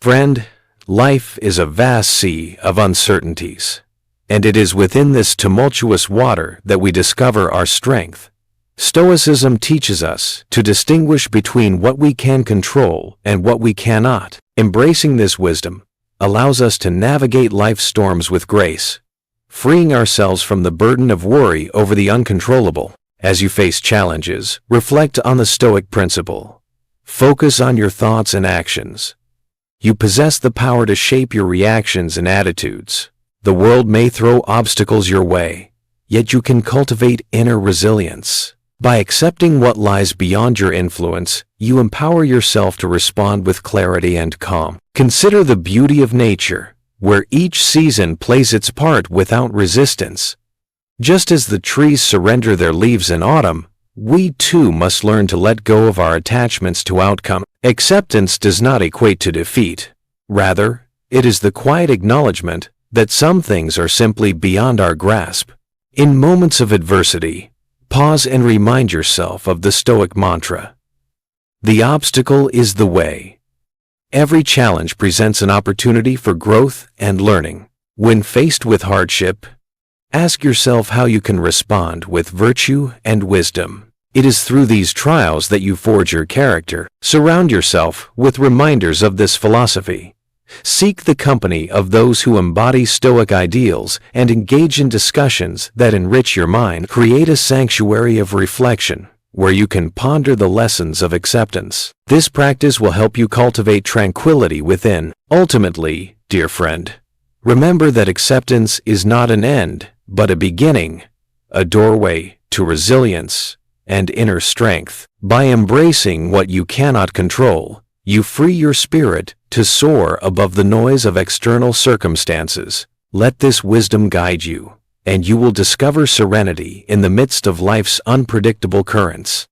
Friend, life is a vast sea of uncertainties, and it is within this tumultuous water that we discover our strength. Stoicism teaches us to distinguish between what we can control and what we cannot. Embracing this wisdom allows us to navigate life's storms with grace, freeing ourselves from the burden of worry over the uncontrollable. As you face challenges, reflect on the Stoic principle. Focus on your thoughts and actions. You possess the power to shape your reactions and attitudes. The world may throw obstacles your way, yet you can cultivate inner resilience. By accepting what lies beyond your influence, you empower yourself to respond with clarity and calm. Consider the beauty of nature, where each season plays its part without resistance. Just as the trees surrender their leaves in autumn, we too must learn to let go of our attachments to outcome. Acceptance does not equate to defeat. Rather, it is the quiet acknowledgement that some things are simply beyond our grasp. In moments of adversity, pause and remind yourself of the Stoic mantra. The obstacle is the way. Every challenge presents an opportunity for growth and learning. When faced with hardship, ask yourself how you can respond with virtue and wisdom. It is through these trials that you forge your character. Surround yourself with reminders of this philosophy. Seek the company of those who embody Stoic ideals and engage in discussions that enrich your mind. Create a sanctuary of reflection where you can ponder the lessons of acceptance. This practice will help you cultivate tranquility within. Ultimately, dear friend, remember that acceptance is not an end, but a beginning, a doorway to resilience and inner strength. By embracing what you cannot control, you free your spirit to soar above the noise of external circumstances. Let this wisdom guide you, and you will discover serenity in the midst of life's unpredictable currents.